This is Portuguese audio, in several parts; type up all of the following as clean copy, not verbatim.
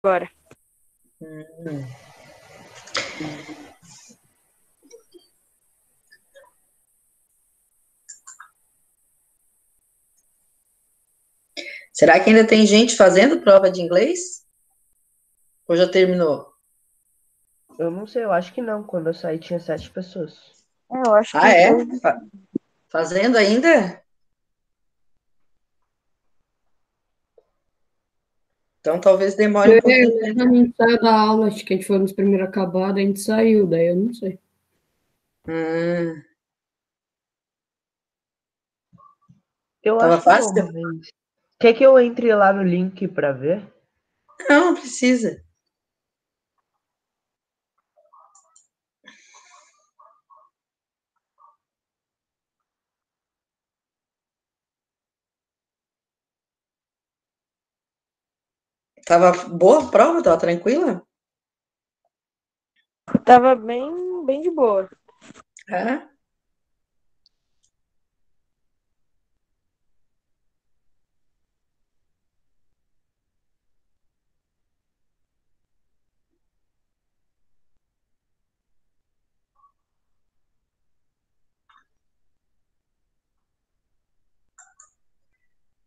agora. Hum. Será que ainda tem gente fazendo prova de inglês? Ou já terminou? Eu não sei, eu acho que não. Quando eu saí tinha 7 pessoas. Eu acho que Ah, é? hoje... Fazendo ainda? Então talvez demore um pouquinho. A gente saiu da aula, acho que a gente foi nos primeiros acabados, a gente saiu, daí eu não sei. Hum, Eu tava acho que não, fácil? mas... Quer que eu entre lá no link pra ver? Não, não precisa. Tava boa a prova? Tava tranquila? Tava bem de boa. É?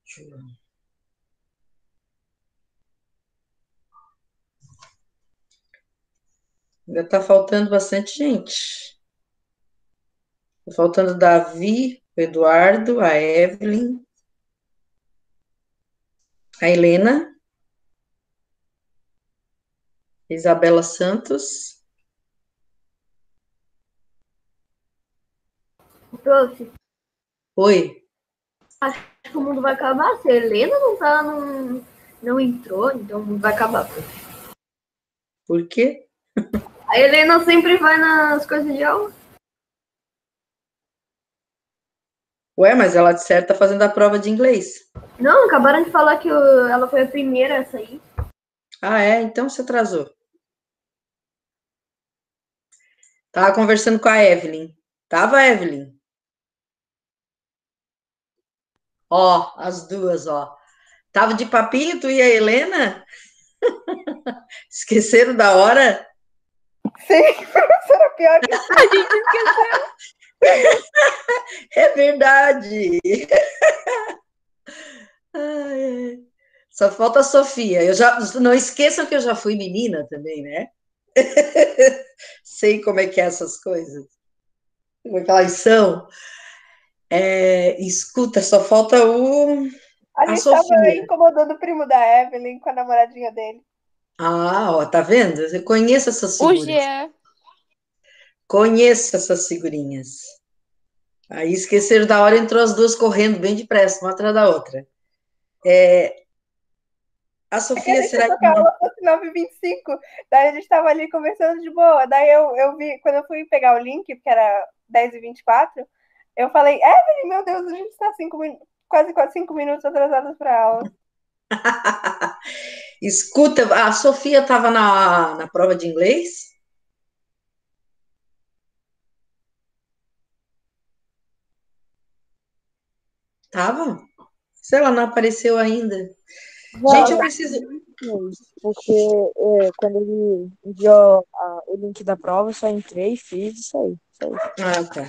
Deixa eu ver. Ainda tá faltando bastante gente. Tá faltando o Davi, o Eduardo, a Evelyn, a Helena, a Isabela Santos. Prof, Oi. acho que o mundo vai acabar. Se a Helena não entrou, então o mundo vai acabar. Prof. Por quê? A Helena sempre vai nas coisas de aula. Ué, mas ela de certo tá fazendo a prova de inglês. Não, acabaram de falar que ela foi a primeira a sair. Ah, é? Então você atrasou. Tava conversando com a Evelyn. Tava, Evelyn? Ó, as duas, ó. Tava de papinho, tu e a Helena? Esqueceram da hora? Sim, professora, pior que sim. A gente esqueceu. É verdade. Ai, só falta a Sofia. Eu já não esqueçam que eu já fui menina também, né? Sei como é que é essas coisas. Como é que elas são. Escuta, só falta A a gente tava Sofia. incomodando o primo da Evelyn com a namoradinha dele. Ah, ó, tá vendo? Eu conheço essas O figuras. Jean. Conheço essas figurinhas. Aí esqueceram da hora, entrou as duas correndo bem depressa, uma atrás da outra. A É que a Sofia, gente será achou que que a aula fosse 9h25. Daí a gente tava ali conversando de boa. Daí eu vi, quando eu fui pegar o link, porque era 10h24, eu falei, Evelyn, meu Deus, a gente tá quase 5 minutos atrasados pra aula. escuta, a Sofia estava na prova de inglês? Tava? Se ela não apareceu ainda. Gente, eu preciso. Porque quando ele enviou o link da prova, eu só entrei, fiz isso aí. Ah, tá.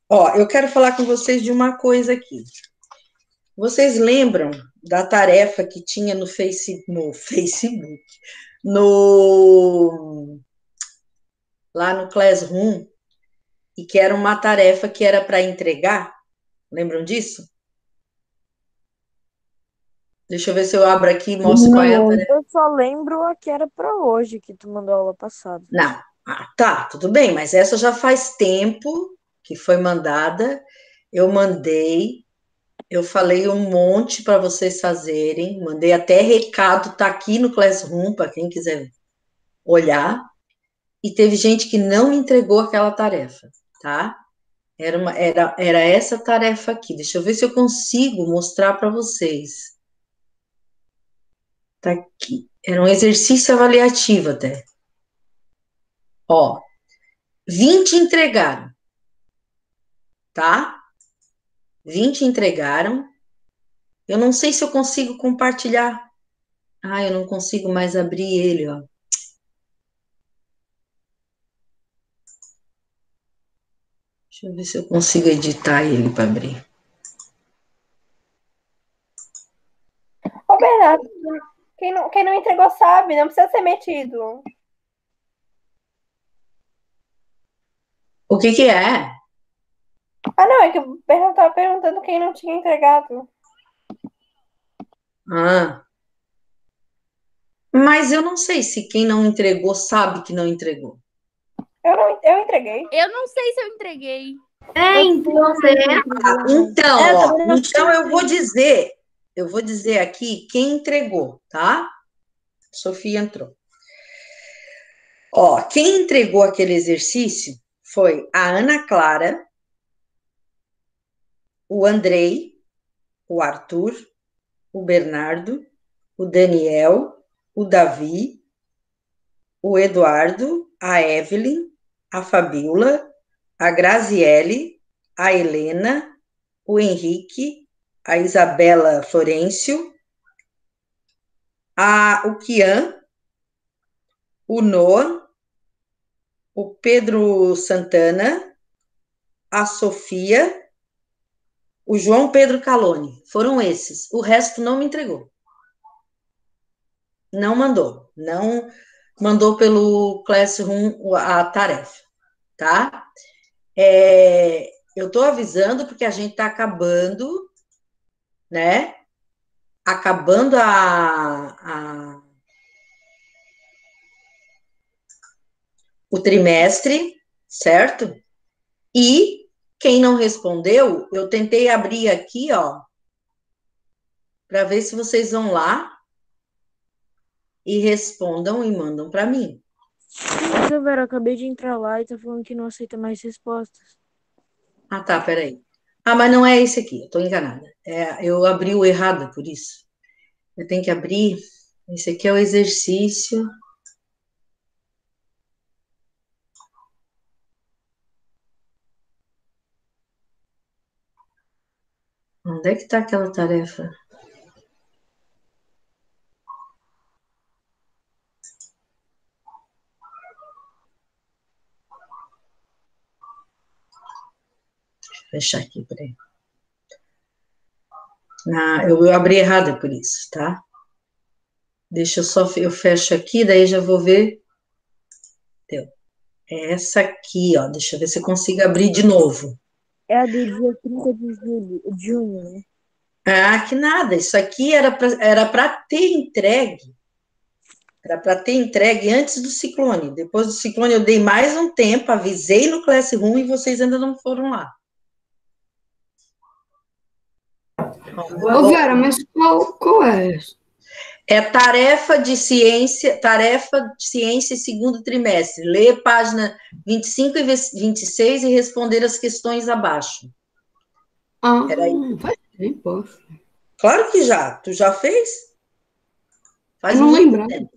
Ó, eu quero falar com vocês de uma coisa aqui. Vocês lembram da tarefa que tinha no Facebook, no lá no Classroom, e que era uma tarefa que era para entregar? Lembram disso? Deixa eu ver se eu abro aqui e mostro qual é a tarefa. Eu só lembro a que era pra hoje, que tu mandou aula passada. Não. Ah, tá, tudo bem, mas essa já faz tempo que foi mandada. Eu mandei, eu falei um monte para vocês fazerem, mandei até recado, tá aqui no Classroom para quem quiser olhar. E teve gente que não entregou aquela tarefa, tá? Era essa tarefa aqui. Deixa eu ver se eu consigo mostrar para vocês. Tá aqui. Era um exercício avaliativo até. Ó, 20 entregaram, tá? 20 entregaram. Eu não sei se eu consigo compartilhar Ah, eu não consigo mais abrir ele, ó. Deixa eu ver se eu consigo editar ele para abrir. Ô, Bernardo, quem não entregou sabe, não precisa ser metido. O que que é? Ah, não, é que o Bernardo tava perguntando quem não tinha entregado. Ah, mas eu não sei se quem não entregou sabe que não entregou. Eu entreguei. Eu não sei se eu entreguei. Então, né? Então, É, eu ó, também não então eu vou dizer aqui quem entregou, tá? Sofia entrou. Ó, quem entregou aquele exercício foi a Ana Clara, o Andrei, o Arthur, o Bernardo, o Daniel, o Davi, o Eduardo, a Evelyn, a Fabiola, a Graziele, a Helena, o Henrique, a Isabela Florencio, o Kian, o Noah, o Pedro Santana, a Sofia, o João Pedro Calone. Foram esses. O resto não me entregou. Não mandou. Não mandou pelo Classroom a tarefa, tá? Eu estou avisando porque a gente está acabando, né? Acabando o trimestre, certo? E quem não respondeu, eu tentei abrir aqui, ó, para ver se vocês vão lá e respondam e mandam para mim. Silveira, eu acabei de entrar lá e tá falando que não aceita mais respostas. Ah, tá, peraí. Ah, mas não é esse aqui, eu tô enganada. Eu abri o errado, por isso. Eu tenho que abrir. Esse aqui é o exercício. Onde é que tá aquela tarefa? Deixa eu fechar aqui, peraí. Eu abri errado por isso, tá? Deixa eu fecho aqui, daí já vou ver. Deu. É essa aqui, ó. Deixa eu ver se eu consigo abrir de novo. É a do dia 30 de junho, né? Ah, que nada. Isso aqui era para ter entregue. Era para ter entregue antes do ciclone. Depois do ciclone, eu dei mais um tempo, avisei no Classroom e vocês ainda não foram lá. Ô, Vera, mas qual é essa? É tarefa de ciência segundo trimestre. Ler página 25 e 26 e responder as questões abaixo. Ah, Era aí. faz tempo. Claro que já. Tu já fez? Faz Eu não muito lembro. tempo.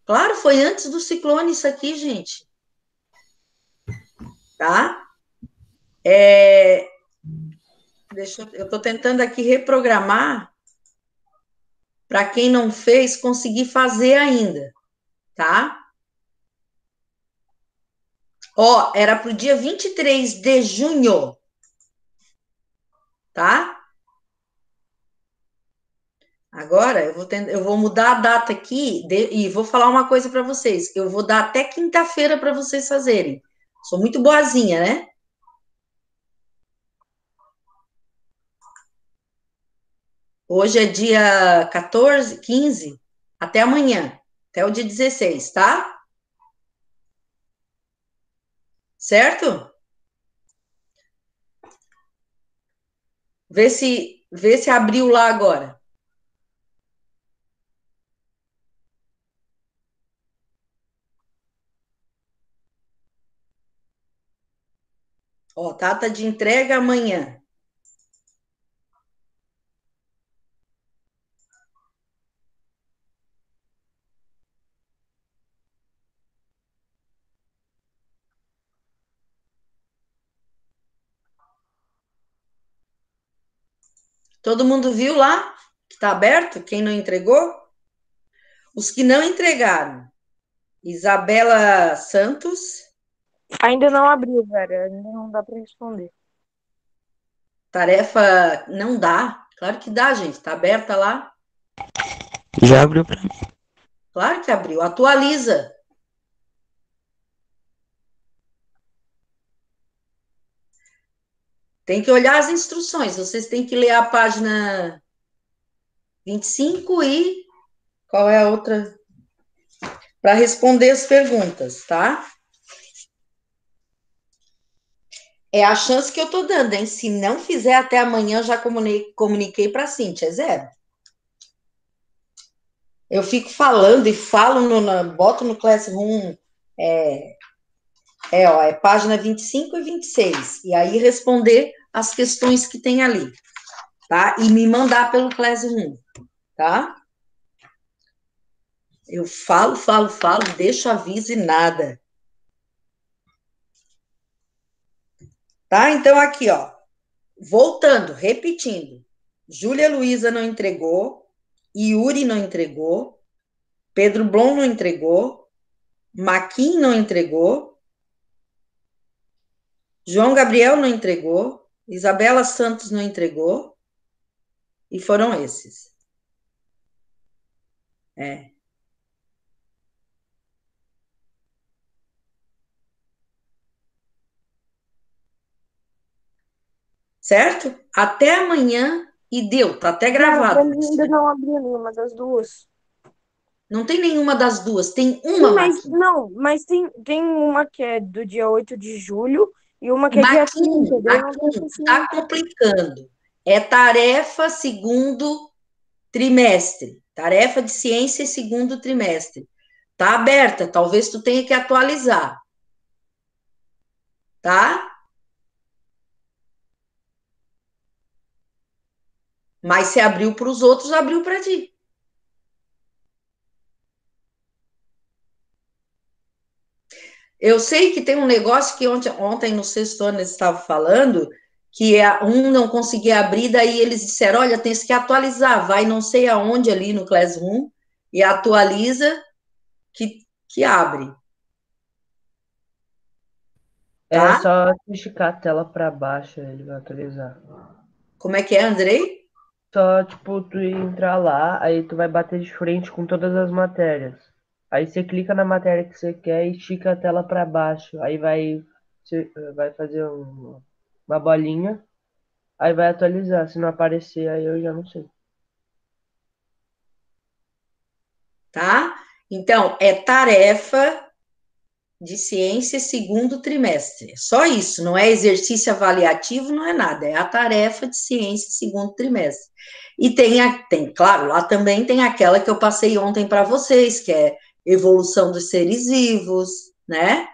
Claro, foi antes do ciclone isso aqui, gente. Tá? Eu estou tentando aqui reprogramar para quem não fez conseguir fazer ainda, tá? Ó, era para o dia 23 de junho, tá? Agora eu vou mudar a data aqui e vou falar uma coisa para vocês. Eu vou dar até quinta-feira para vocês fazerem. Sou muito boazinha, né? Hoje é dia 14, 15, até amanhã, até o dia 16, tá? Certo? Vê se abriu lá agora. Ó, data de entrega amanhã. Todo mundo viu lá que tá aberto? Quem não entregou? Os que não entregaram. Isabela Santos, Ainda não abriu, velho. Ainda não dá pra responder. tarefa não dá. Claro que dá, gente. Tá aberta lá. Já abriu pra mim. Claro que abriu. Atualiza. Tem que olhar as instruções. Vocês têm que ler a página 25 e qual é a outra? Para responder as perguntas, tá? É a chance que eu tô dando, hein? Se não fizer até amanhã, eu já comuniquei para a Cíntia, é zero. Eu fico falando e falo, boto no Classroom, é página 25 e 26, e aí responder as questões que tem ali, tá? E me mandar pelo Classroom, tá? Eu falo, deixo aviso e nada. Tá? Então, aqui, ó. Voltando, repetindo. Júlia Luísa não entregou, Yuri não entregou, Pedro Blom não entregou, Maquin não entregou, João Gabriel não entregou, Isabela Santos não entregou, e foram esses. Certo? Até amanhã e deu, tá até Não, pra gravado. mim ainda não abriu nenhuma das duas. Não tem nenhuma das duas, tem uma, Sim, mas Maquin. não, mas tem uma que é do dia 8 de julho e uma que é dia 30. Daí não deixa assim. Tá complicando. É tarefa segundo trimestre. Tarefa de ciência segundo trimestre. Tá aberta, talvez tu tenha que atualizar. Tá? Mas se abriu para os outros, abriu para ti. Eu sei que tem um negócio que ontem no sexto ano eles estavam falando, que um não conseguia abrir, daí eles disseram, olha, tem que atualizar, vai não sei aonde ali no Classroom e atualiza que abre. É Tá? só esticar a tela para baixo, ele vai atualizar. Como é que é, Andrei? Só, tipo, tu entrar lá, aí tu vai bater de frente com todas as matérias. Aí você clica na matéria que você quer e estica a tela para baixo. Aí vai fazer uma bolinha, aí vai atualizar. Se não aparecer, aí eu já não sei. Tá? Então, é tarefa de ciência segundo trimestre. Só isso, não é exercício avaliativo, não é nada, é a tarefa de ciência segundo trimestre. E tem, claro, lá também tem aquela que eu passei ontem para vocês, que é evolução dos seres vivos, né?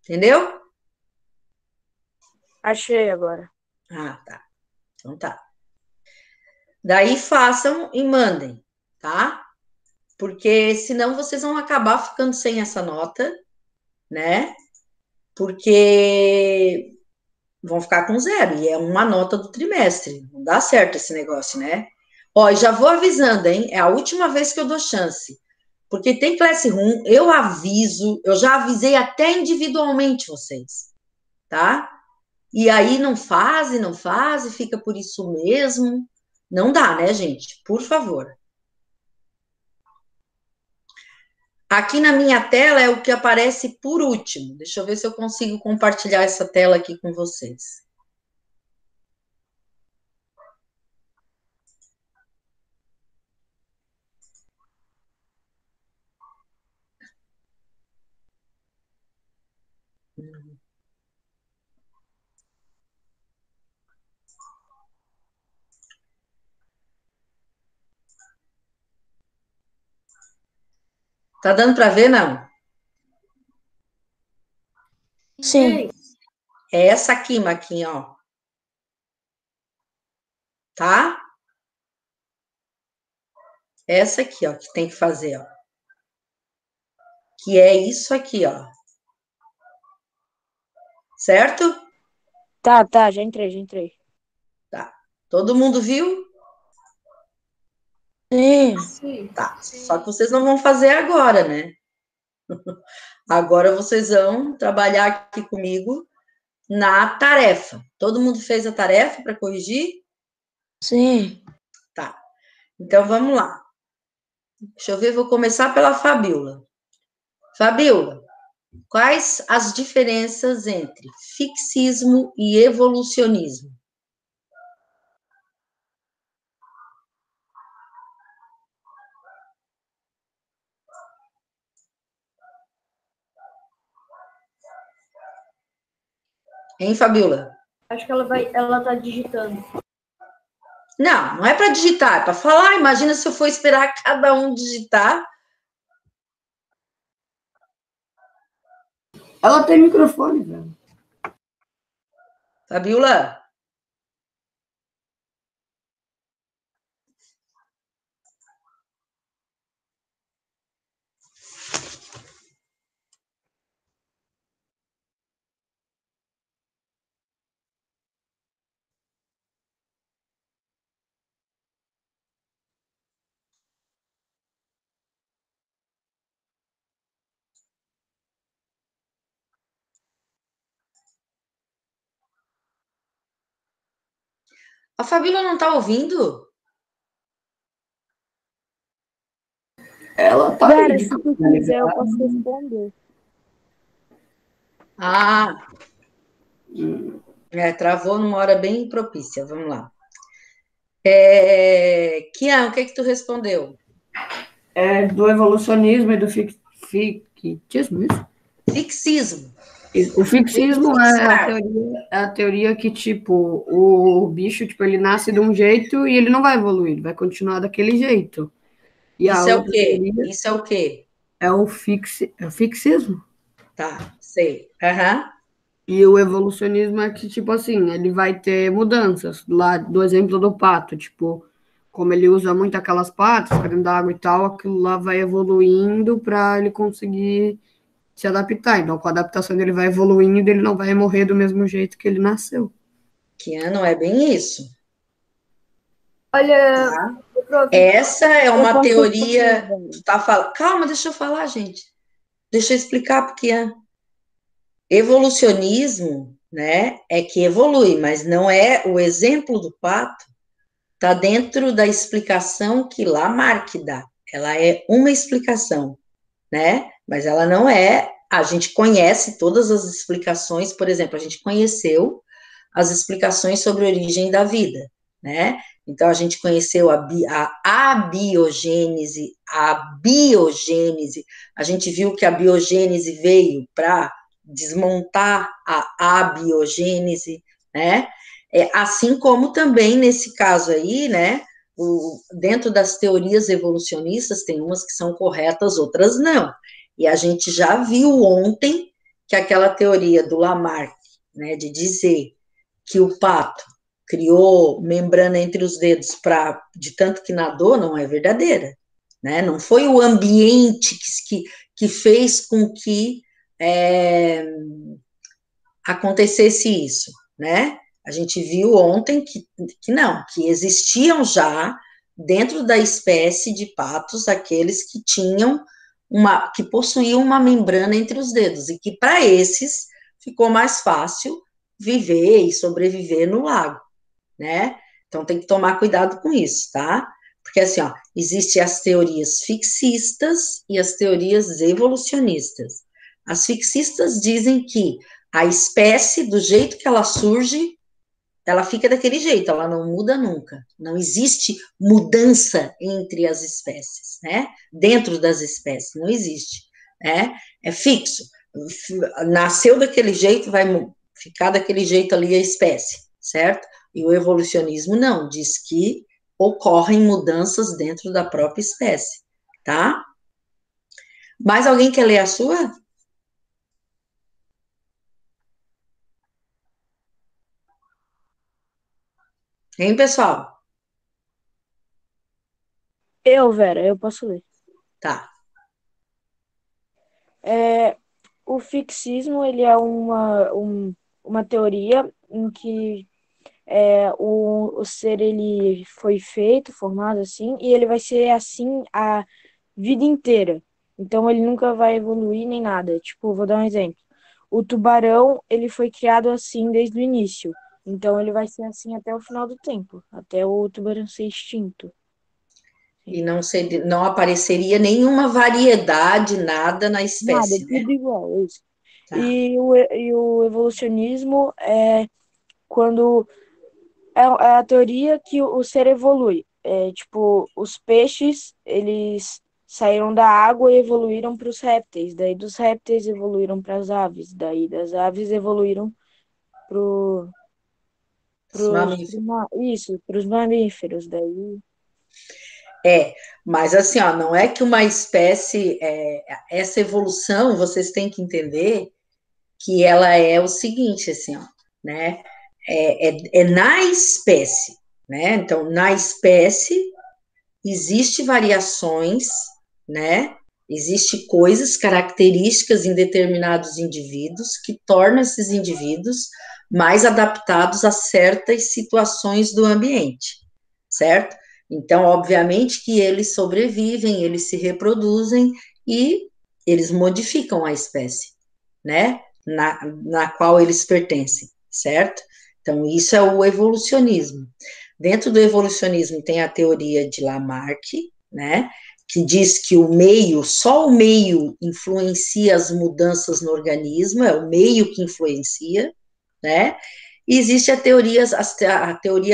Entendeu? Achei agora. Ah, tá. Então tá. Daí façam e mandem, tá? Porque senão vocês vão acabar ficando sem essa nota, né? Porque vão ficar com zero, e é uma nota do trimestre. Não dá certo esse negócio, né? Ó, já vou avisando, hein? É a última vez que eu dou chance. Porque tem Classroom, eu aviso, eu já avisei até individualmente vocês, tá? E aí não faz, fica por isso mesmo. Não dá, né, gente? Por favor. Aqui na minha tela é o que aparece por último. Deixa eu ver se eu consigo compartilhar essa tela aqui com vocês. Tá dando para ver, não? Sim. É essa aqui, Maquinha, ó. Tá? Essa aqui, ó, que tem que fazer, ó. Que é isso aqui, ó. Certo? Tá, já entrei. Tá. Todo mundo viu? Sim. Sim. Tá. Só que vocês não vão fazer agora, né? Agora vocês vão trabalhar aqui comigo na tarefa. Todo mundo fez a tarefa para corrigir? Sim. Tá. Então vamos lá. Deixa eu ver, vou começar pela Fabiola. Fabiola, quais as diferenças entre fixismo e evolucionismo? Hein, Fabiola? Acho que ela tá digitando. Não, não é para digitar, é para falar. Imagina se eu for esperar cada um digitar. Ela tem microfone, velho. Fabiola? A Fabiola não está ouvindo? Ela tá Vera, aí, se tu quiser, eu posso responder. Ah, travou numa hora bem propícia. Vamos lá. Kian, o que tu respondeu? É do evolucionismo e do fictismo, isso? Fixismo. O fixismo é a teoria que, tipo, o bicho, tipo, ele nasce de um jeito e ele não vai evoluir, ele vai continuar daquele jeito. E a Isso é o outra quê? teoria Isso é o quê? é o fixismo. Tá, sei. Aham. E o evolucionismo é que, tipo assim, ele vai ter mudanças. Lá do exemplo do pato, tipo, como ele usa muito aquelas patas para dentro da água e tal, aquilo lá vai evoluindo para ele conseguir se adaptar. Então, com a adaptação ele vai evoluindo, ele não vai morrer do mesmo jeito que ele nasceu. Kian, não é bem isso. Olha, Tá? Essa é Eu uma posso teoria. responder, Vera. Tu tá falando. Calma, deixa eu falar, gente. Deixa eu explicar pro Kian. Evolucionismo, né, é que evolui, mas não é o exemplo do pato, está dentro da explicação que Lamarck dá. Ela é uma explicação, né? Mas ela não é. A gente conhece todas as explicações, por exemplo, a gente conheceu as explicações sobre a origem da vida, né? Então, a gente conheceu a abiogênese, a gente viu que a biogênese veio para desmontar a abiogênese, né? Assim como também nesse caso aí, né? Dentro das teorias evolucionistas, tem umas que são corretas, outras não. E a gente já viu ontem que aquela teoria do Lamarck, né, de dizer que o pato criou membrana entre os dedos de tanto que nadou, não é verdadeira. Né? Não foi o ambiente que fez com que acontecesse isso. Né? A gente viu ontem que não, que existiam já dentro da espécie de patos aqueles que tinham que possuíam uma membrana entre os dedos e que para esses ficou mais fácil viver e sobreviver no lago, né? Então tem que tomar cuidado com isso, tá? Porque assim, ó, existem as teorias fixistas e as teorias evolucionistas. As fixistas dizem que a espécie, do jeito que ela surge, ela fica daquele jeito, ela não muda nunca. Não existe mudança entre as espécies, né? Dentro das espécies, não existe, né? É fixo. Nasceu daquele jeito, vai ficar daquele jeito ali a espécie, certo? E o evolucionismo não, diz que ocorrem mudanças dentro da própria espécie, tá? Mais alguém quer ler a sua? Hein, pessoal? Vera, eu posso ler. Tá. O fixismo, ele é uma teoria em que o ser ele foi feito, formado assim, e ele vai ser assim a vida inteira. Então ele nunca vai evoluir nem nada. Tipo, vou dar um exemplo. O tubarão, ele foi criado assim desde o início. Então ele vai ser assim até o final do tempo, até o tubarão ser extinto. E não apareceria nenhuma variedade, nada na Nada, espécie, né? tudo igual, é isso. Tá. E o evolucionismo é quando é a teoria que o ser evolui. Tipo, os peixes, eles saíram da água e evoluíram para os répteis. Daí dos répteis evoluíram para as aves. Daí das aves evoluíram para Os mamíferos. os mamíferos. Daí, Mas assim, ó, não é que uma espécie, essa evolução, vocês têm que entender que ela é o seguinte, assim, ó, né? É na espécie, né? Então, na espécie existe variações, né? Existe coisas, características em determinados indivíduos que tornam esses indivíduos mais adaptados a certas situações do ambiente, certo? Então, obviamente que eles sobrevivem, eles se reproduzem e eles modificam a espécie, né? Na qual eles pertencem, certo? Então, isso é o evolucionismo. Dentro do evolucionismo tem a teoria de Lamarck, né, que diz que só o meio influencia as mudanças no organismo, é o meio que influencia, né, e existe a teoria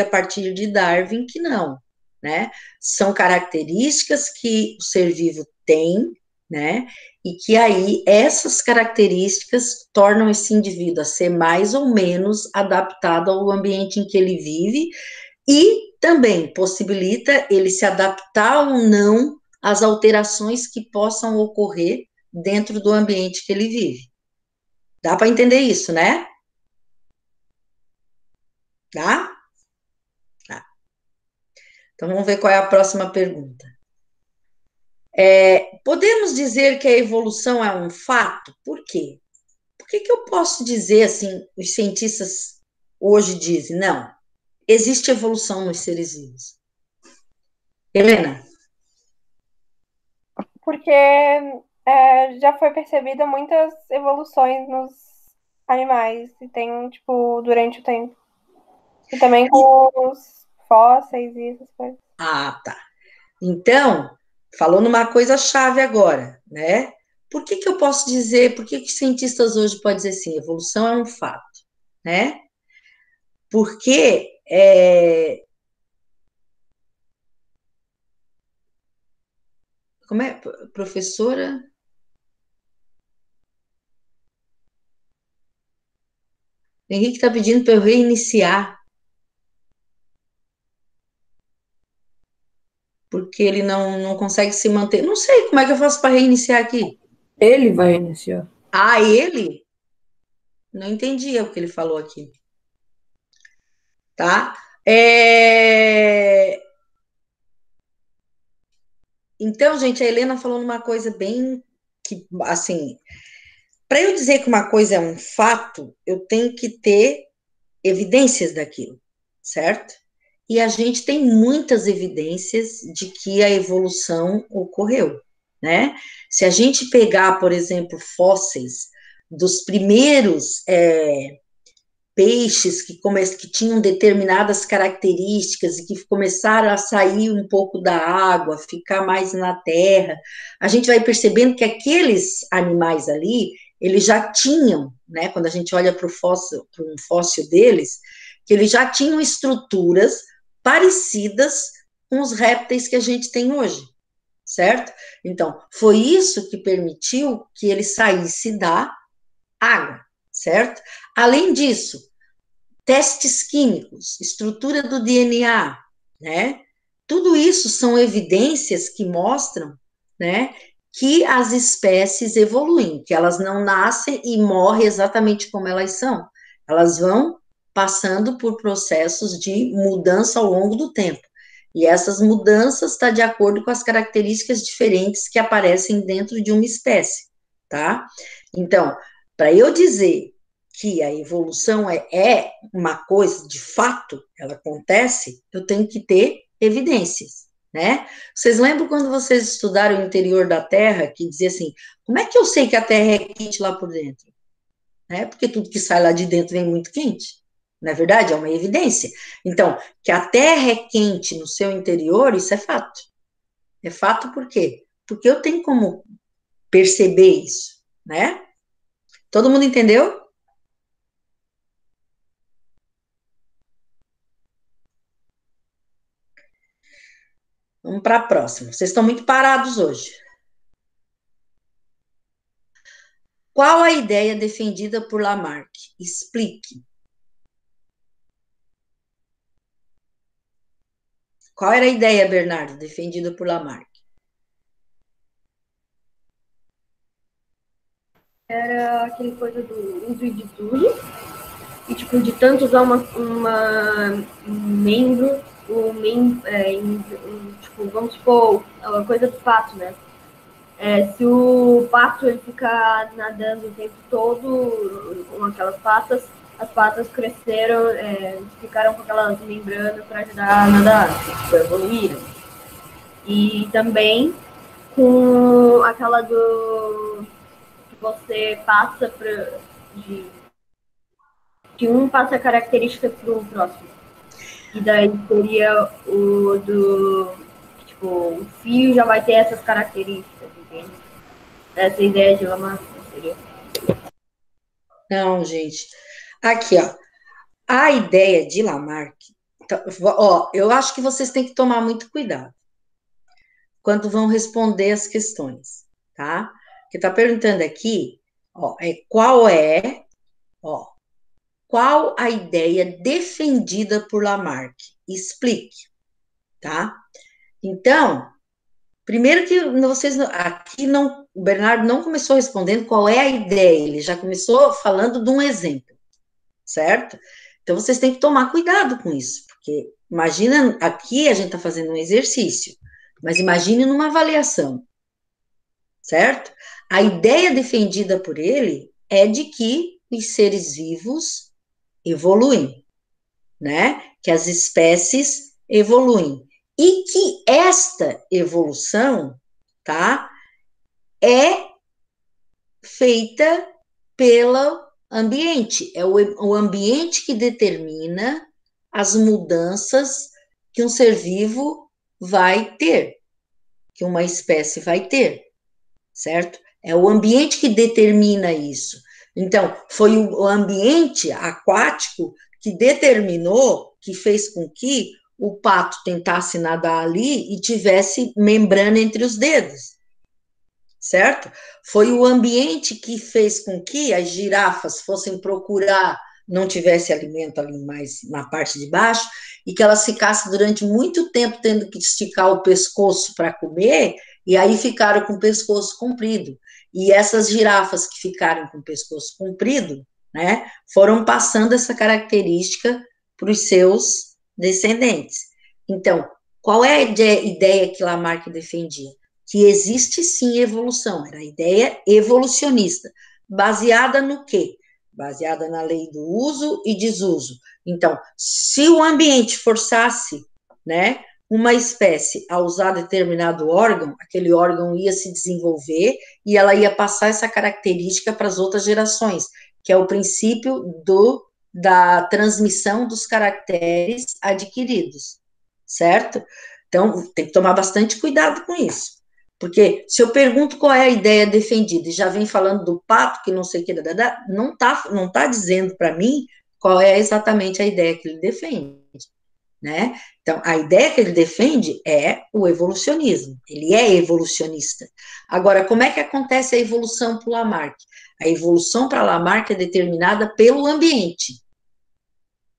a partir de Darwin que não, né, são características que o ser vivo tem, né, e que aí essas características tornam esse indivíduo a ser mais ou menos adaptado ao ambiente em que ele vive, e também possibilita ele se adaptar ou não às alterações que possam ocorrer dentro do ambiente que ele vive. Dá para entender isso, né? Tá? Tá. Então vamos ver qual é a próxima pergunta. Podemos dizer que a evolução é um fato? Por quê? Por que eu posso dizer assim, os cientistas hoje dizem, não, existe evolução nos seres vivos? Helena? Porque já foi percebida muitas evoluções nos animais, e tem, tipo, durante o tempo. E também com os fósseis e essas coisas. Ah, tá. Então, falou numa coisa chave agora, né? Por que eu posso dizer, por que os cientistas hoje podem dizer assim, evolução é um fato, né? Porque como é, professora? Henrique está pedindo para eu reiniciar. Porque ele não consegue se manter. Não sei como é que eu faço para reiniciar aqui. Ele vai reiniciar. Ah, ele? Não entendi o que ele falou aqui. Tá? Então, gente, a Helena falou uma coisa bem que, assim, para eu dizer que uma coisa é um fato, eu tenho que ter evidências daquilo, certo? E a gente tem muitas evidências de que a evolução ocorreu, né? Se a gente pegar, por exemplo, fósseis dos primeiros peixes que tinham determinadas características e que começaram a sair um pouco da água, ficar mais na terra, a gente vai percebendo que aqueles animais ali, eles já tinham, né, quando a gente olha para um fóssil deles, que eles já tinham estruturas parecidas com os répteis que a gente tem hoje, certo? Então, foi isso que permitiu que ele saísse da água, certo? Além disso, testes químicos, estrutura do DNA, né? Tudo isso são evidências que mostram, né, que as espécies evoluem, que elas não nascem e morrem exatamente como elas são. Elas vão passando por processos de mudança ao longo do tempo. E essas mudanças estão de acordo com as características diferentes que aparecem dentro de uma espécie, tá? Então, para eu dizer que a evolução é uma coisa de fato, ela acontece, eu tenho que ter evidências, né? Vocês lembram quando vocês estudaram o interior da Terra, que dizia assim, como é que eu sei que a Terra é quente lá por dentro? Né? Porque tudo que sai lá de dentro vem muito quente. Não é verdade? É uma evidência. Então, que a Terra é quente no seu interior, isso é fato. É fato por quê? Porque eu tenho como perceber isso, né? Todo mundo entendeu? Vamos para a próxima. Vocês estão muito parados hoje. Qual a ideia defendida por Lamarck? Explique. Qual era a ideia, Bernardo, defendida por Lamarck? Era aquele coisa do uso e desuso. E, tipo, de tanto usar um membro, tipo, vamos supor, a coisa do pato, né? Se o pato ele ficar nadando o tempo todo com aquelas patas, as patas cresceram, ficaram com aquelas membranas para ajudar a nadar, tipo, evoluíram. E também com aquela do que você passa de um passa a característica para o próximo. E daí seria o do. Tipo, o fio já vai ter essas características, entende? Essa ideia de Lamarck seria. Não, gente. Aqui, ó. A ideia de Lamarck. Então, ó, eu acho que vocês têm que tomar muito cuidado quando vão responder as questões, tá? Que tá perguntando aqui, ó, qual a ideia defendida por Lamarck? Explique, tá? Então, primeiro que vocês aqui não, o Bernardo não começou respondendo qual é a ideia, ele já começou falando de um exemplo, certo? Então vocês têm que tomar cuidado com isso, porque imagina, aqui a gente está fazendo um exercício, mas imagine numa avaliação, certo? A ideia defendida por ele é de que os seres vivos evoluem, né? Que as espécies evoluem. E que esta evolução, tá? É feita pelo ambiente. É o ambiente que determina as mudanças que um ser vivo vai ter, que uma espécie vai ter, certo? É o ambiente que determina isso. Então, foi o ambiente aquático que determinou, que fez com que o pato tentasse nadar ali e tivesse membrana entre os dedos, certo? Foi o ambiente que fez com que as girafas fossem procurar, não tivesse alimento ali mais na parte de baixo, e que elas ficassem durante muito tempo tendo que esticar o pescoço para comer, e aí ficaram com o pescoço comprido. E essas girafas que ficaram com o pescoço comprido, né, foram passando essa característica para os seus descendentes. Então, qual é a ideia que Lamarck defendia? Que existe sim evolução, era a ideia evolucionista, baseada no quê? Baseada na lei do uso e desuso. Então, se o ambiente forçasse, né, uma espécie a usar determinado órgão, aquele órgão ia se desenvolver e ela ia passar essa característica para as outras gerações, que é o princípio da transmissão dos caracteres adquiridos, certo? Então, tem que tomar bastante cuidado com isso. Porque se eu pergunto qual é a ideia defendida e já vem falando do pato, que não sei o que, não tá dizendo para mim qual é exatamente a ideia que ele defende, né? Então, a ideia que ele defende é o evolucionismo, ele é evolucionista. Agora, como é que acontece a evolução para Lamarck? A evolução para Lamarck é determinada pelo ambiente,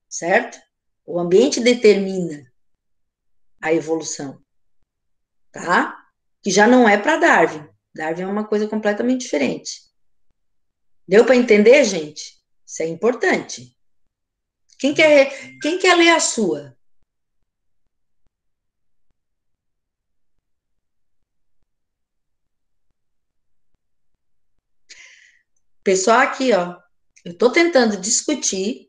certo? O ambiente determina a evolução, tá? Que já não é para Darwin. Darwin é uma coisa completamente diferente. Deu para entender, gente? Isso é importante. Quem quer ler a sua? Pessoal aqui, ó, Eu estou tentando discutir,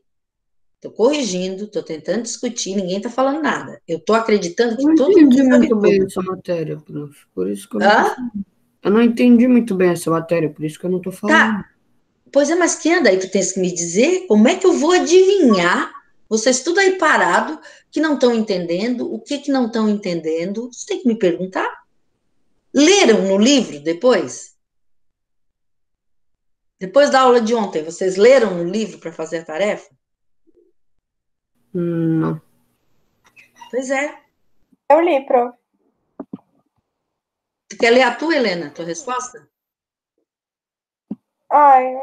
estou corrigindo, estou tentando discutir, ninguém está falando nada. Eu estou acreditando Eu não que todo mundo entendi sabe muito bem tudo. essa matéria, prof. Por isso que eu não tô Hã? falando. Eu não entendi muito bem essa matéria, por isso que eu não tô falando. Tá. Pois é, mas que anda aí, tu tens que me dizer como é que eu vou adivinhar, vocês tudo aí parado, que não estão entendendo, o que que não estão entendendo, você tem que me perguntar. Leram no livro depois? Depois da aula de ontem, vocês leram no livro para fazer a tarefa? Não. Pois é. Eu li, prof. Tu quer ler a tua, Helena, tua resposta? Ai,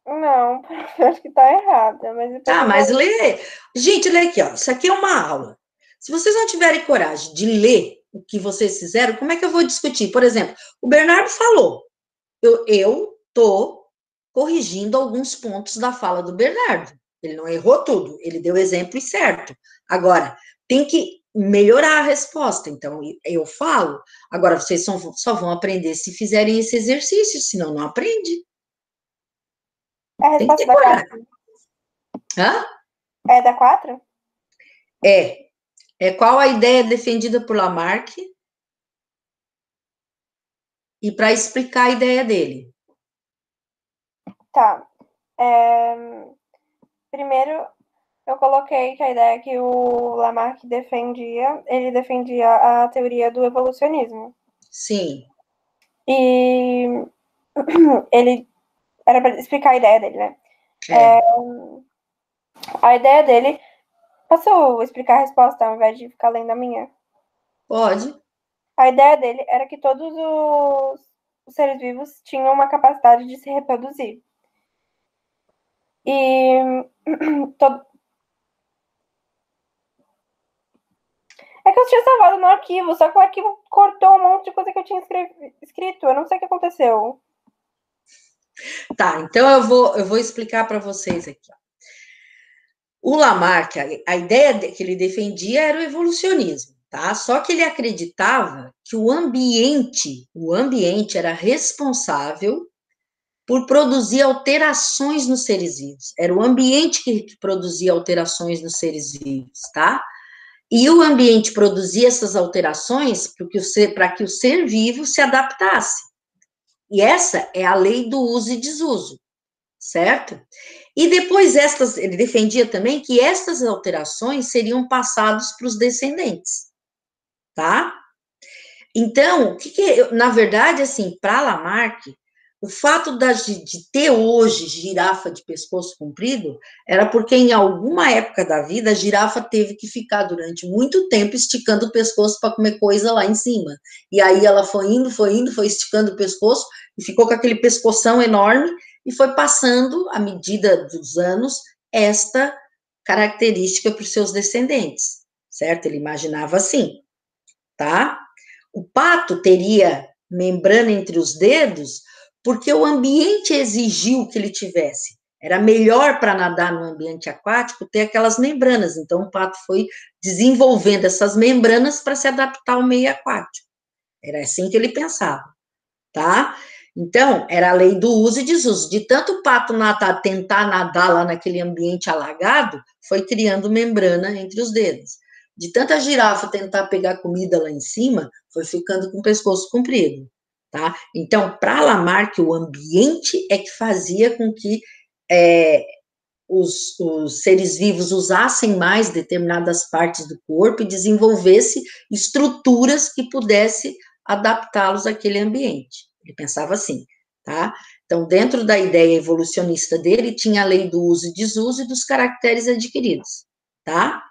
não, prof, eu acho que tá errada, mas depois Tá, eu mas vou. lê. Gente, lê aqui, ó. Isso aqui é uma aula. Se vocês não tiverem coragem de ler o que vocês fizeram, como é que eu vou discutir? Por exemplo, o Bernardo falou. Eu tô corrigindo alguns pontos da fala do Bernardo. Ele não errou tudo, ele deu exemplos certo. Agora, tem que melhorar a resposta. Então, eu falo. Agora, vocês só vão aprender se fizerem esse exercício, senão não aprende. É a Tem que resposta ter da coragem. 4? Hã? É da 4? É. É qual a ideia defendida por Lamarck e para explicar a ideia dele. Tá. Primeiro, eu coloquei que a ideia que o Lamarck defendia, ele defendia a teoria do evolucionismo. Sim. E ele era para explicar a ideia dele, né? É. A ideia dele. Posso explicar a resposta ao invés de ficar lendo a minha? Pode. A ideia dele era que todos os seres vivos tinham uma capacidade de se reproduzir. E todo... É que eu tinha salvado no arquivo, só que o arquivo cortou um monte de coisa que eu tinha escrito. Eu não sei o que aconteceu. Tá, então eu vou explicar para vocês aqui. Ó. O Lamarck, a ideia que ele defendia era o evolucionismo, tá? Só que ele acreditava que o ambiente era responsável por produzir alterações nos seres vivos. Era o ambiente que produzia alterações nos seres vivos, tá? E o ambiente produzia essas alterações para que o ser vivo se adaptasse. E essa é a lei do uso e desuso, certo? E depois ele defendia também que estas alterações seriam passadas para os descendentes, tá? Então, na verdade, assim, para Lamarck, o fato de ter hoje girafa de pescoço comprido era porque em alguma época da vida a girafa teve que ficar durante muito tempo esticando o pescoço para comer coisa lá em cima. E aí ela foi indo, foi esticando o pescoço e ficou com aquele pescoção enorme e foi passando, à medida dos anos, esta característica para os seus descendentes, certo? Ele imaginava assim, tá? O pato teria membrana entre os dedos porque o ambiente exigiu que ele tivesse. Era melhor para nadar no ambiente aquático ter aquelas membranas. Então, o pato foi desenvolvendo essas membranas para se adaptar ao meio aquático. Era assim que ele pensava, tá? Então, era a lei do uso e desuso. De tanto o pato tentar nadar lá naquele ambiente alagado, foi criando membrana entre os dedos. De tanta girafa tentar pegar comida lá em cima, foi ficando com o pescoço comprido, tá? Então, para Lamarck, o ambiente é que fazia com que os seres vivos usassem mais determinadas partes do corpo e desenvolvesse estruturas que pudesse adaptá-los àquele ambiente. Ele pensava assim, tá? Então, dentro da ideia evolucionista dele, tinha a lei do uso e desuso e dos caracteres adquiridos, tá?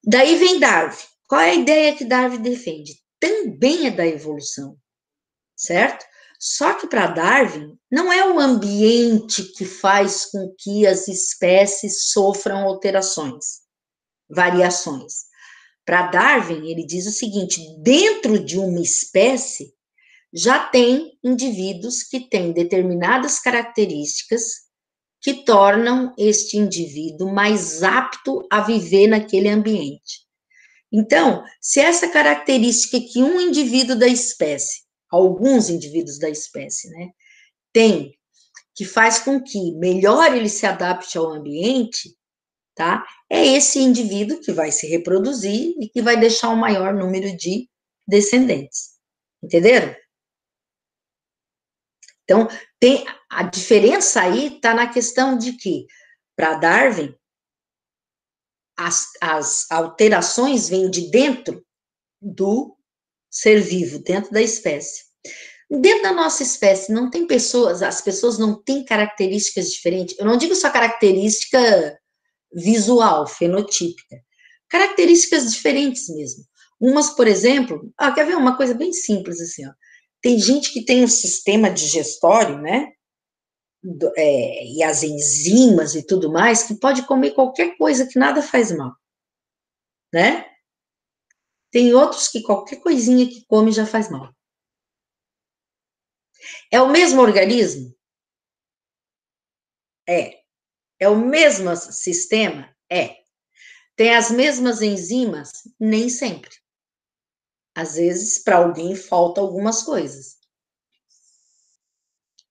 Daí vem Darwin. Qual é a ideia que Darwin defende? Também é da evolução, certo? Só que para Darwin, não é o ambiente que faz com que as espécies sofram alterações, variações. Para Darwin, ele diz o seguinte: dentro de uma espécie, já tem indivíduos que têm determinadas características que tornam este indivíduo mais apto a viver naquele ambiente. Então, se essa característica que um indivíduo da espécie, alguns indivíduos da espécie, né, tem, que faz com que melhor ele se adapte ao ambiente, tá? É esse indivíduo que vai se reproduzir e que vai deixar um maior número de descendentes. Entenderam? Então, a diferença aí está na questão de que, para Darwin, as alterações vêm de dentro do ser vivo, dentro da espécie. Dentro da nossa espécie, não tem pessoas, as pessoas não têm características diferentes. Eu não digo só característica visual, fenotípica. Características diferentes mesmo. Umas, por exemplo, quer ver uma coisa bem simples assim, ó. Tem gente que tem um sistema digestório, né? E as enzimas e tudo mais, que pode comer qualquer coisa que nada faz mal, né? Tem outros que qualquer coisinha que come já faz mal. É o mesmo organismo? É. É o mesmo sistema? É. Tem as mesmas enzimas? Nem sempre. Às vezes, para alguém, falta algumas coisas.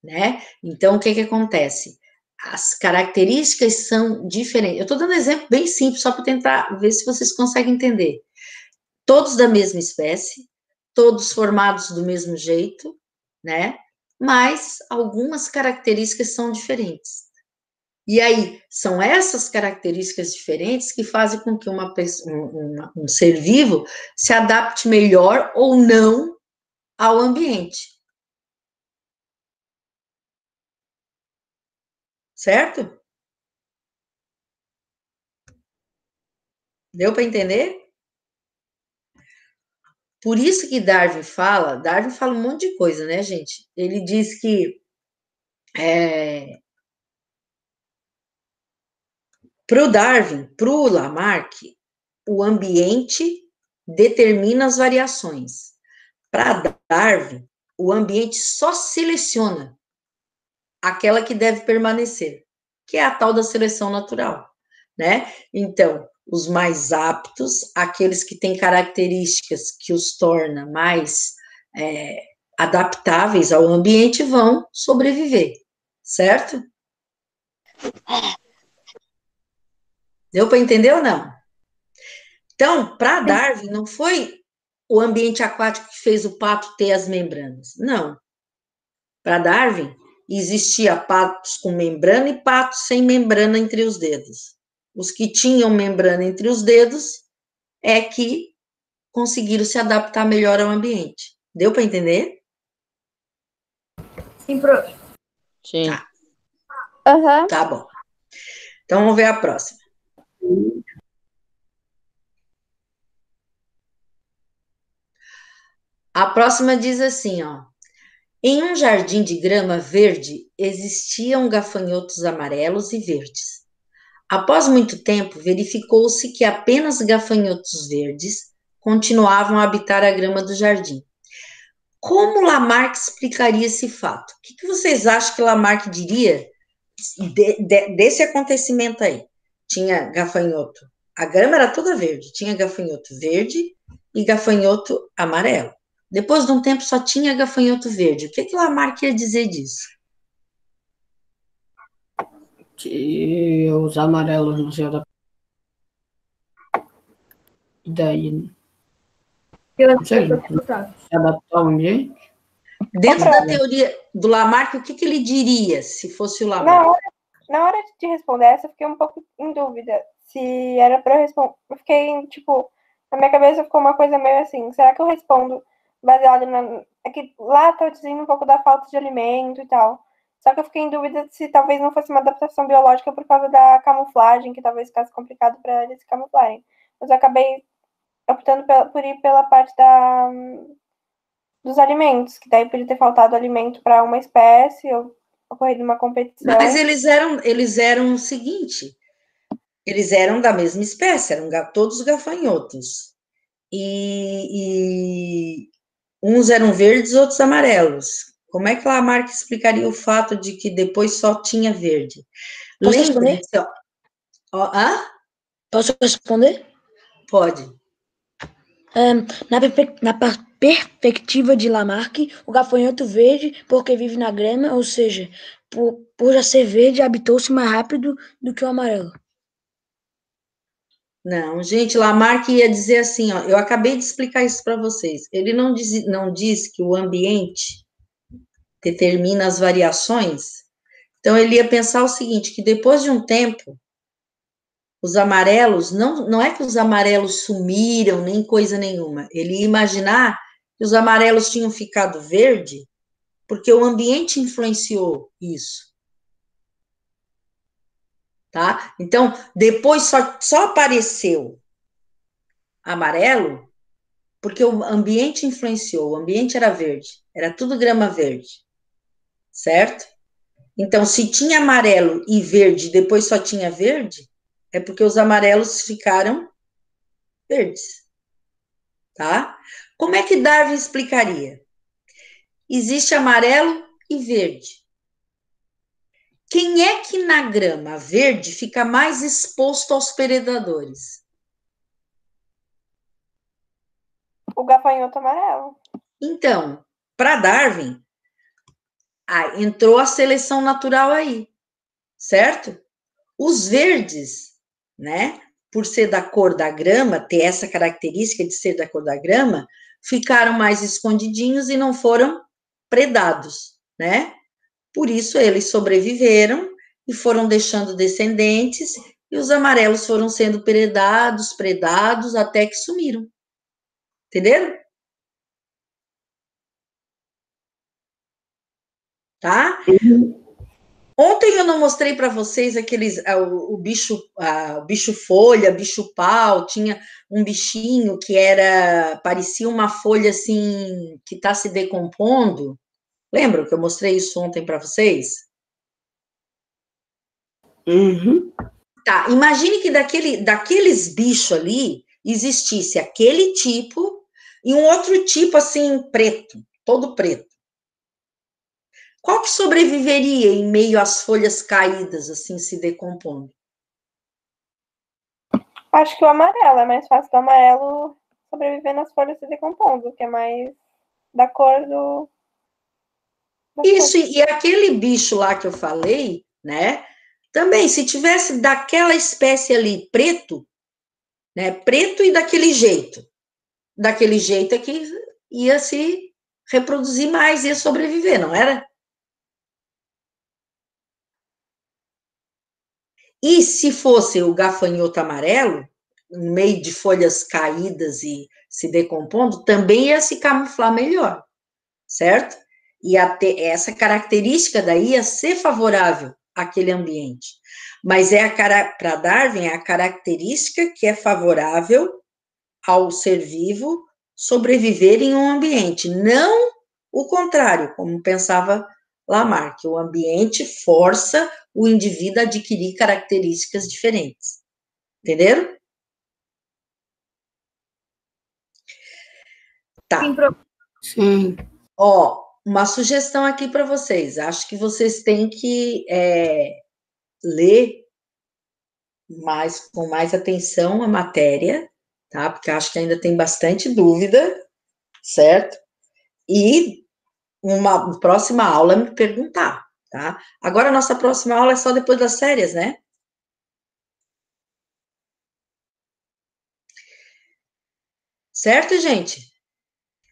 Né? Então, o que acontece? As características são diferentes. Eu estou dando um exemplo bem simples, só para tentar ver se vocês conseguem entender. Todos da mesma espécie, todos formados do mesmo jeito, né? Mas algumas características são diferentes. E aí, são essas características diferentes que fazem com que um ser vivo se adapte melhor ou não ao ambiente. Certo? Deu para entender? Por isso que Darwin fala um monte de coisa, né, gente? Ele diz que para o Darwin, para o Lamarck, o ambiente determina as variações. Para Darwin, o ambiente só seleciona aquela que deve permanecer, que é a tal da seleção natural, né? Então, os mais aptos, aqueles que têm características que os torna mais adaptáveis ao ambiente, vão sobreviver, certo? Deu para entender ou não? Então, para Darwin, não foi o ambiente aquático que fez o pato ter as membranas. Não. Para Darwin, existia patos com membrana e patos sem membrana entre os dedos. Os que tinham membrana entre os dedos é que conseguiram se adaptar melhor ao ambiente. Deu para entender? Sim, prof. Sim. Tá. Aham. Tá bom. Então, vamos ver a próxima. A próxima diz assim, ó. Em um jardim de grama verde, existiam gafanhotos amarelos e verdes. Após muito tempo, verificou-se que apenas gafanhotos verdes continuavam a habitar a grama do jardim. Como Lamarck explicaria esse fato? O que vocês acham que Lamarck diria desse acontecimento aí? Tinha gafanhoto, a grama era toda verde, tinha gafanhoto verde e gafanhoto amarelo. Depois de um tempo só tinha gafanhoto verde. O que Lamarck ia dizer disso? Que os amarelos não se adaptam. E daí, Eu não sei, se adaptar ao ambiente? Dentro da teoria do Lamarck, o que ele diria se fosse o Lamarck? Na hora de responder essa, eu fiquei um pouco em dúvida se era para eu responder. Eu fiquei, tipo, na minha cabeça ficou uma coisa meio assim: será que eu respondo baseado na. É que lá tá dizendo um pouco da falta de alimento e tal. Só que eu fiquei em dúvida se talvez não fosse uma adaptação biológica por causa da camuflagem, que talvez ficasse complicado para eles se camuflarem. Mas eu acabei optando por ir pela parte dos alimentos, que daí podia ter faltado alimento para uma espécie, ou ocorrido uma competição. Mas eles eram o seguinte, eles eram da mesma espécie, eram todos gafanhotos. E uns eram verdes, outros amarelos. Como é que Lamarck explicaria o fato de que depois só tinha verde? Posso responder? Hã? Posso responder? Pode. Na perspectiva de Lamarck, o gafanhoto verde, porque vive na grama, ou seja, por já ser verde, habitou-se mais rápido do que o amarelo. Não, gente, Lamarck ia dizer assim, ó, eu acabei de explicar isso para vocês. Ele não diz que o ambiente determina as variações. Então, ele ia pensar o seguinte, que depois de um tempo, os amarelos, não é que os amarelos sumiram, nem coisa nenhuma. Ele ia imaginar que os amarelos tinham ficado verde, porque o ambiente influenciou isso. Tá? Então, depois só apareceu amarelo, porque o ambiente influenciou, o ambiente era verde, era tudo grama verde, certo? Então, se tinha amarelo e verde, depois só tinha verde, é porque os amarelos ficaram verdes, tá? Como é que Darwin explicaria? Existe amarelo e verde. Quem é que na grama verde fica mais exposto aos predadores? O gafanhoto amarelo. Então, para Darwin, entrou a seleção natural aí, certo? Os verdes, né, por ser da cor da grama, ter essa característica de ser da cor da grama, ficaram mais escondidinhos e não foram predados, né? Por isso eles sobreviveram e foram deixando descendentes, e os amarelos foram sendo predados, até que sumiram. Entenderam? Tá? Ontem eu não mostrei para vocês aqueles, o bicho folha, bicho pau, tinha um bichinho que parecia uma folha assim, que está se decompondo. Lembram que eu mostrei isso ontem para vocês? Uhum. Tá, imagine que daqueles bichos ali existisse aquele tipo e um outro tipo assim, preto, todo preto. Qual que sobreviveria em meio às folhas caídas, assim, se decompondo? Acho que o amarelo é mais fácil do amarelo sobreviver nas folhas se decompondo, que é mais da cor do. Isso, e aquele bicho lá que eu falei, né? Também, se tivesse daquela espécie ali preto, né? Preto e daquele jeito é que ia se reproduzir mais, ia sobreviver, não era? E se fosse o gafanhoto amarelo, no meio de folhas caídas e se decompondo, também ia se camuflar melhor, certo? E até essa característica daí ia ser favorável àquele ambiente. Mas para Darwin, é a característica que é favorável ao ser vivo sobreviver em um ambiente, não o contrário, como pensava Lamarck. O ambiente força o indivíduo a adquirir características diferentes. Entenderam? Tá. Sim. Ó, uma sugestão aqui para vocês. Acho que vocês têm que ler com mais atenção a matéria, tá? Porque acho que ainda tem bastante dúvida, certo? E uma próxima aula me perguntar, tá? Agora a nossa próxima aula é só depois das férias, né? Certo, gente?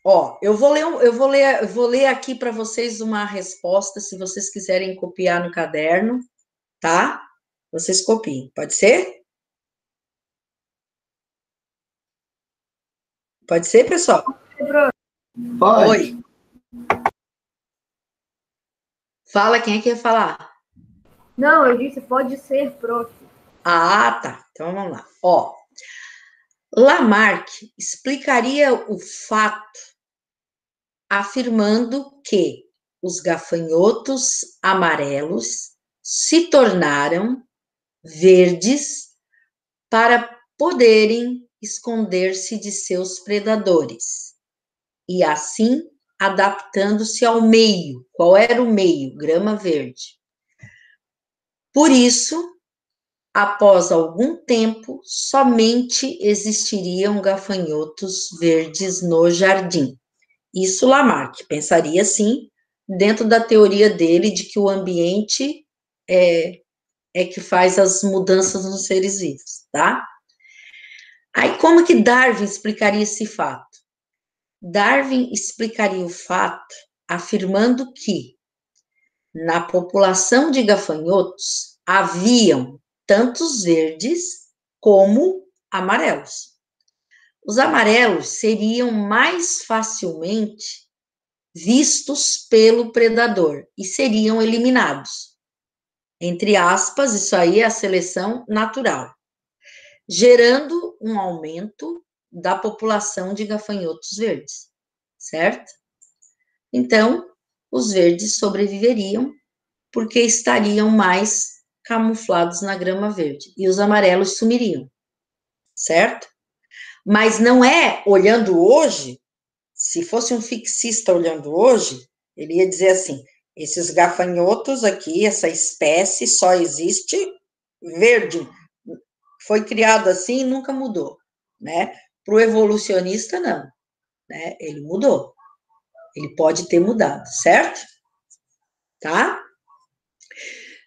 Ó, eu vou ler aqui para vocês uma resposta, se vocês quiserem copiar no caderno, tá? Vocês copiem, pode ser? Pode ser, pessoal? Pode. Oi. Fala, quem é que ia falar? Não, eu disse pode ser, prof. Ah, tá. Então vamos lá. Ó, Lamarck explicaria o fato afirmando que os gafanhotos amarelos se tornaram verdes para poderem esconder-se de seus predadores e assim adaptando-se ao meio. Qual era o meio? Grama verde. Por isso, após algum tempo, somente existiriam gafanhotos verdes no jardim. Isso Lamarck pensaria assim, dentro da teoria dele de que o ambiente é que faz as mudanças nos seres vivos, tá? Aí, como que Darwin explicaria esse fato? Darwin explicaria o fato afirmando que na população de gafanhotos haviam tantos verdes como amarelos. Os amarelos seriam mais facilmente vistos pelo predador e seriam eliminados. Entre aspas, isso aí é a seleção natural, gerando um aumento da população de gafanhotos verdes, certo? Então, os verdes sobreviveriam porque estariam mais camuflados na grama verde e os amarelos sumiriam, certo? Mas não é olhando hoje, se fosse um fixista olhando hoje, ele ia dizer assim, esses gafanhotos aqui, essa espécie só existe verde, foi criado assim e nunca mudou, né? Para o evolucionista, não, né? Ele mudou, ele pode ter mudado, certo? Tá?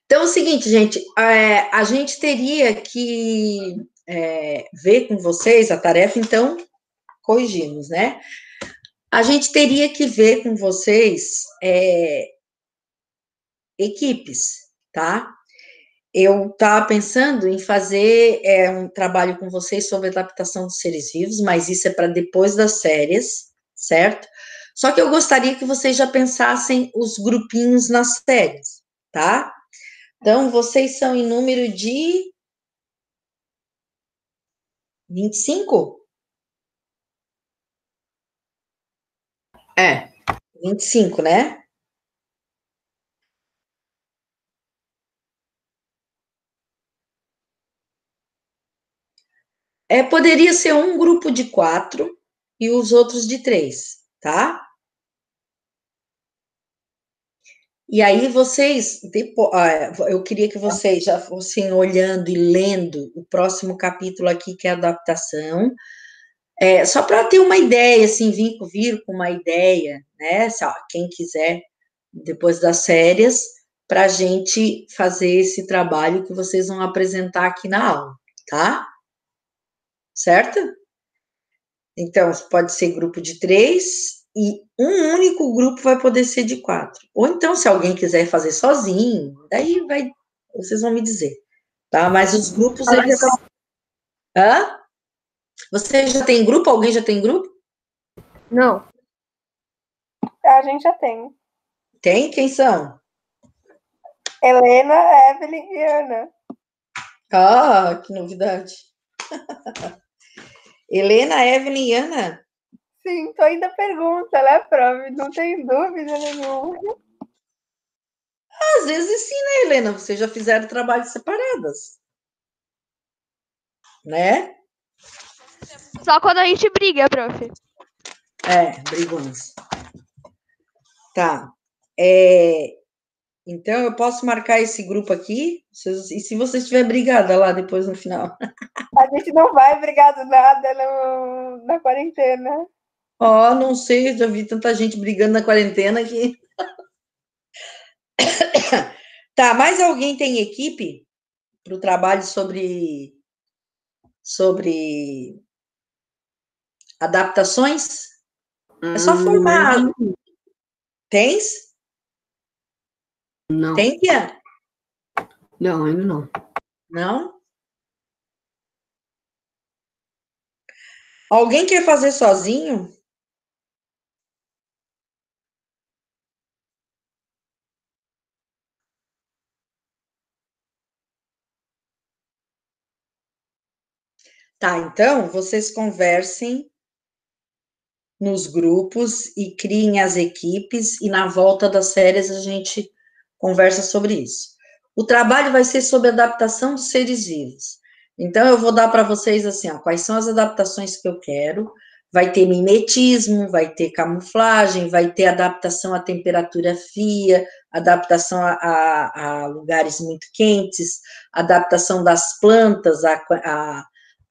Então, é o seguinte, gente, a gente teria que ver com vocês a tarefa, então, corrigimos, né? A gente teria que ver com vocês equipes, tá? Eu estava pensando em fazer um trabalho com vocês sobre adaptação dos seres vivos, mas isso é para depois das férias, certo? Só que eu gostaria que vocês já pensassem os grupinhos nas férias, tá? Então, vocês são em número de 25? 25, né? Poderia ser um grupo de 4 e os outros de 3, tá? E aí vocês, eu queria que vocês já fossem olhando e lendo o próximo capítulo aqui, que é a adaptação, só para ter uma ideia, assim, vir com uma ideia, né? Quem quiser, depois das férias, para a gente fazer esse trabalho que vocês vão apresentar aqui na aula, tá? Certo? Então, pode ser grupo de 3 e um único grupo vai poder ser de 4. Ou então, se alguém quiser fazer sozinho, daí vocês vão me dizer, tá? Mas os grupos, eles... Hã? Você já tem grupo? Alguém já tem grupo? Não. A gente já tem. Tem? Quem são? Helena, Evelyn e Ana. Ah, que novidade. Helena, Evelyn e Ana? Sim, tô ainda pergunta, né, prof? Não tem dúvida nenhuma. Às vezes sim, né, Helena? Vocês já fizeram trabalhos separadas. Né? Só quando a gente briga, prof. Brigões. Tá. Então, eu posso marcar esse grupo aqui? E se você estiver brigada lá depois no final? A gente não vai brigar do nada na quarentena. Não sei, já vi tanta gente brigando na quarentena que... Tá, mais alguém tem equipe para o trabalho sobre adaptações? É só formar. Tens? Não. Tem, Pia? Não, ainda não. Não? Alguém quer fazer sozinho? Tá, então, vocês conversem nos grupos e criem as equipes, e na volta das férias a gente conversa sobre isso. O trabalho vai ser sobre adaptação dos seres vivos. Então, eu vou dar para vocês assim, quais são as adaptações que eu quero. Vai ter mimetismo, vai ter camuflagem, vai ter adaptação à temperatura fria, adaptação a lugares muito quentes, adaptação das plantas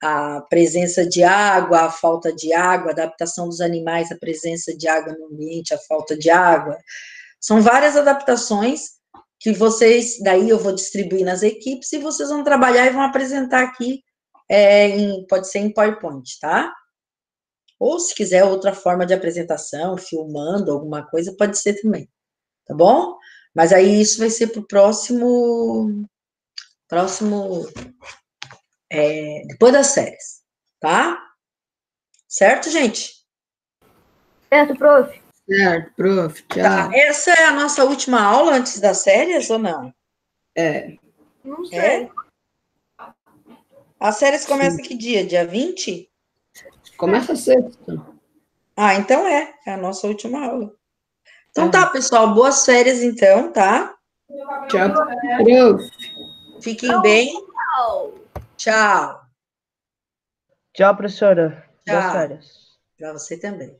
a presença de água, a falta de água, a adaptação dos animais à presença de água no ambiente, a falta de água. São várias adaptações que vocês, daí eu vou distribuir nas equipes e vocês vão trabalhar e vão apresentar aqui, pode ser em PowerPoint, tá? Ou se quiser outra forma de apresentação, filmando alguma coisa, pode ser também, tá bom? Mas aí isso vai ser para o próximo, depois das férias, tá? Certo, gente? Certo, prof. Certo, prof. Tchau. Tá, essa é a nossa última aula antes das férias ou não? Não sei. As férias começam que dia? Dia 20? Começa sexta. Ah, então é a nossa última aula. Então tá, pessoal, boas férias então, tá? Tchau, prof. Fiquem bem. Tchau. Tchau, professora. Boas Tchau. férias. Para você também.